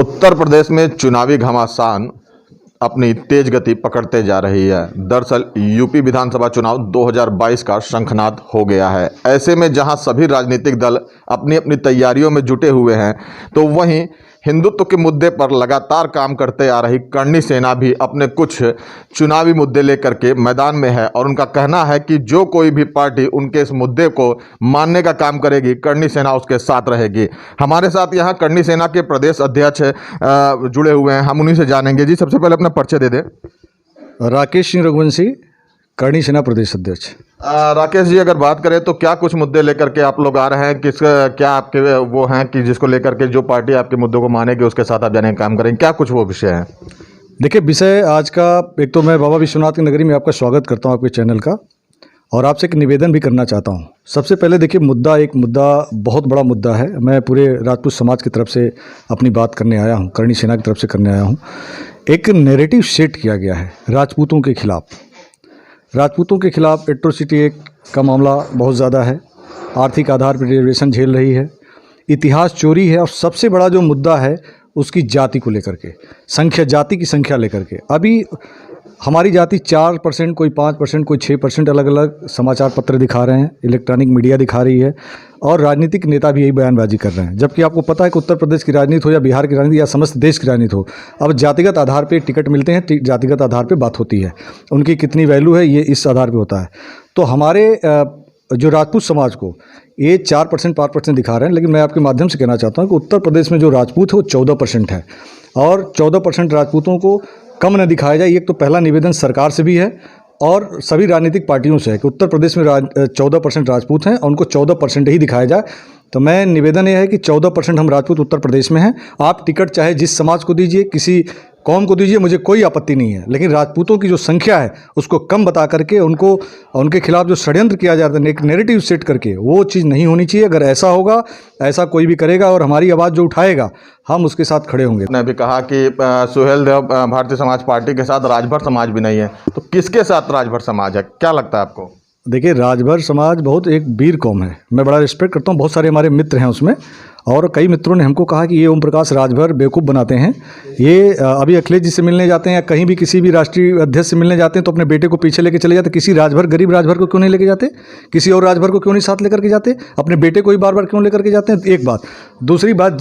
उत्तर प्रदेश में चुनावी घमासान अपनी तेज गति पकड़ते जा रही है। दरअसल यूपी विधानसभा चुनाव 2022 का शंखनाद हो गया है। ऐसे में जहां सभी राजनीतिक दल अपनी अपनी तैयारियों में जुटे हुए हैं, तो वहीं हिंदुत्व के मुद्दे पर लगातार काम करते आ रही करणी सेना भी अपने कुछ चुनावी मुद्दे लेकर के मैदान में है और उनका कहना है कि जो कोई भी पार्टी उनके इस मुद्दे को मानने का काम करेगी, करणी सेना उसके साथ रहेगी। हमारे साथ यहाँ करणी सेना के प्रदेश अध्यक्ष जुड़े हुए हैं, हम उन्हीं से जानेंगे। जी, सबसे पहले अपना परिचय दे दें। राकेश सिंह रघुवंशी, करणी सेना प्रदेश अध्यक्ष। राकेश जी, अगर बात करें तो क्या कुछ मुद्दे लेकर के आप लोग आ रहे हैं? क्या आपके वो हैं कि जिसको लेकर के जो पार्टी आपके मुद्दों को मानेगी उसके साथ आप जाने का काम करेंगे? क्या कुछ वो विषय हैं? देखिए, विषय आज का, एक तो मैं बाबा विश्वनाथ की नगरी में आपका स्वागत करता हूं आपके चैनल का, और आपसे एक निवेदन भी करना चाहता हूं। सबसे पहले देखिए, एक मुद्दा बहुत बड़ा मुद्दा है। मैं पूरे राजपूत समाज की तरफ से अपनी बात करने आया हूँ, करणी सेना की तरफ से करने आया हूँ। एक नैरेटिव सेट किया गया है राजपूतों के खिलाफ। राजपूतों के खिलाफ एट्रोसिटी एक्ट का मामला बहुत ज़्यादा है। आर्थिक आधार पर रिजर्वेशन झेल रही है, इतिहास चोरी है, और सबसे बड़ा जो मुद्दा है उसकी जाति को लेकर के, जाति की संख्या लेकर के। अभी हमारी जाति 4%, कोई 5%, कोई 6%, अलग अलग समाचार पत्र दिखा रहे हैं, इलेक्ट्रॉनिक मीडिया दिखा रही है, और राजनीतिक नेता भी यही बयानबाजी कर रहे हैं। जबकि आपको पता है कि उत्तर प्रदेश की राजनीति हो या बिहार की राजनीति या समस्त देश की राजनीति हो, अब जातिगत आधार पे टिकट मिलते हैं, जातिगत आधार पे बात होती है, उनकी कितनी वैल्यू है ये इस आधार पे होता है। तो हमारे जो राजपूत समाज को ये 4%, 5% दिखा रहे हैं, लेकिन मैं आपके माध्यम से कहना चाहता हूँ कि उत्तर प्रदेश में जो राजपूत है वो 14% है, और 14% राजपूतों को कम न दिखाया जाए। एक तो पहला निवेदन सरकार से भी है और सभी राजनीतिक पार्टियों से है कि उत्तर प्रदेश में 14% राजपूत हैं और उनको 14% ही दिखाया जाए। तो मैं निवेदन ये है कि 14% हम राजपूत उत्तर प्रदेश में हैं। आप टिकट चाहे जिस समाज को दीजिए, किसी कौम को दीजिए, मुझे कोई आपत्ति नहीं है, लेकिन राजपूतों की जो संख्या है उसको कम बता करके उनके खिलाफ जो षड्यंत्र किया जाता है, एक नैरेटिव सेट करके, वो चीज़ नहीं होनी चाहिए। अगर ऐसा होगा, ऐसा कोई भी करेगा और हमारी आवाज़ जो उठाएगा, हम उसके साथ खड़े होंगे। ने भी कहा कि सुहेल देव भारतीय समाज पार्टी के साथ राजभर समाज भी नहीं है, तो किसके साथ राजभर समाज है? क्या लगता है आपको? देखिए, राजभर समाज बहुत एक वीर कौम है, मैं बड़ा रिस्पेक्ट करता हूँ। बहुत सारे हमारे मित्र हैं उसमें, और कई मित्रों ने हमको कहा कि ये ओम प्रकाश राजभर बेवकूफ़ बनाते हैं। ये अभी अखिलेश जी से मिलने जाते हैं या कहीं भी किसी भी राष्ट्रीय अध्यक्ष से मिलने जाते हैं तो अपने बेटे को पीछे लेके चले जाते। किसी राजभर, गरीब राजभर को क्यों नहीं लेके जाते? किसी और राजभर को क्यों नहीं साथ लेकर के जाते? अपने बेटे को ही बार बार क्यों लेकर के जाते हैं? एक बात। दूसरी बात,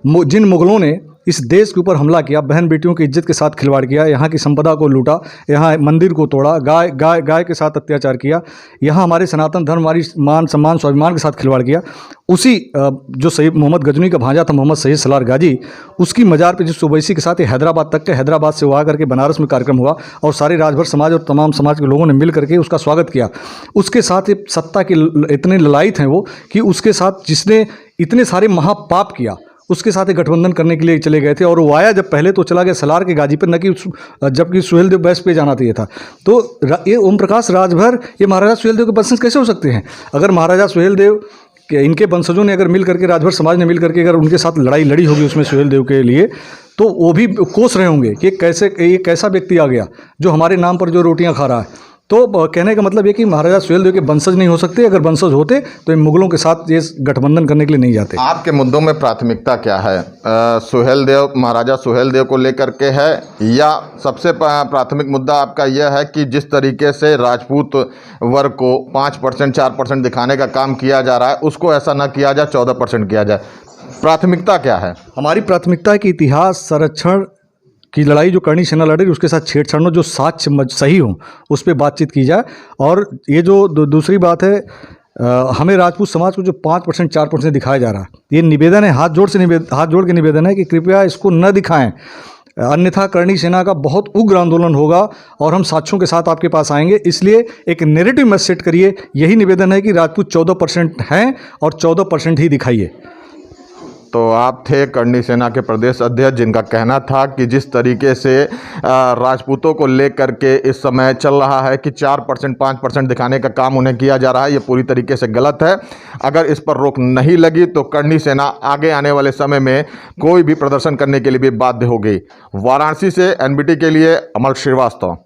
जिन मुगलों ने इस देश के ऊपर हमला किया, बहन बेटियों की इज्जत के साथ खिलवाड़ किया, यहाँ की संपदा को लूटा, यहाँ मंदिर को तोड़ा, गाय के साथ अत्याचार किया, यहाँ हमारे सनातन धर्म, हमारी मान सम्मान स्वाभिमान के साथ खिलवाड़ किया, उसी जो सैयद मोहम्मद गजनी का भांजा था मोहम्मद सैयद सलार गाजी, उसकी मजार पे जिस ओवैसी के साथ हैदराबाद तक के, हैदराबाद से वो आ करके बनारस में कार्यक्रम हुआ और सारे राजभर समाज और तमाम समाज के लोगों ने मिल करके उसका स्वागत किया। उसके साथ ये सत्ता के इतने ललायत हैं वो कि उसके साथ जिसने इतने सारे महापाप किया, उसके साथ एक गठबंधन करने के लिए चले गए थे। और वो आया जब पहले तो चला गया सलार के गाजी पर, न कि जबकि सुहेल देव बैस पे जाना चाहिए था। तो ये ओम प्रकाश राजभर, ये महाराजा सुहेल देव के वंशज कैसे हो सकते हैं? अगर महाराजा सुहेल देव के इनके वंशजों ने अगर मिल करके, राजभर समाज ने मिल करके अगर उनके साथ लड़ाई लड़ी होगी उसमें सुहेल देव के लिए, तो वो भी कोस रहे होंगे कि ये कैसा व्यक्ति आ गया जो हमारे नाम पर जो रोटियां खा रहा है। तो कहने का मतलब ये कि महाराजा सुहेल देव के वंशज नहीं हो सकते। अगर वंशज होते तो इन मुगलों के साथ ये गठबंधन करने के लिए नहीं जाते। आपके मुद्दों में प्राथमिकता क्या है? सुहेल देव, महाराजा सुहेल देव को लेकर के है, या सबसे प्राथमिक मुद्दा आपका यह है कि जिस तरीके से राजपूत वर्ग को 5%, 4% दिखाने का काम किया जा रहा है, उसको ऐसा ना किया जाए, 14% किया जाए? प्राथमिकता क्या है? हमारी प्राथमिकता है कि इतिहास संरक्षण की लड़ाई जो करणी सेना लड़ रही है उसके साथ छेड़छाड़, जो साक्ष्य सही हो उस पर बातचीत की जाए। और ये जो दूसरी बात है, हमें राजपूत समाज को जो 5%, 4% दिखाया जा रहा है, ये निवेदन है, हाथ जोड़ के निवेदन है कि कृपया इसको न दिखाएं, अन्यथा करणी सेना का बहुत उग्र आंदोलन होगा और हम साक्ष्यों के साथ आपके पास आएंगे। इसलिए एक नैरेटिव मैसेज सेट करिए। यही निवेदन है कि राजपूत 14% हैं और 14% ही दिखाइए। तो आप थे करणी सेना के प्रदेश अध्यक्ष, जिनका कहना था कि जिस तरीके से राजपूतों को लेकर के इस समय चल रहा है कि 4%, 5% दिखाने का काम उन्हें किया जा रहा है, ये पूरी तरीके से गलत है। अगर इस पर रोक नहीं लगी तो करणी सेना आगे आने वाले समय में कोई भी प्रदर्शन करने के लिए भी बाध्य होगी। वाराणसी से NBT के लिए अमल श्रीवास्तव।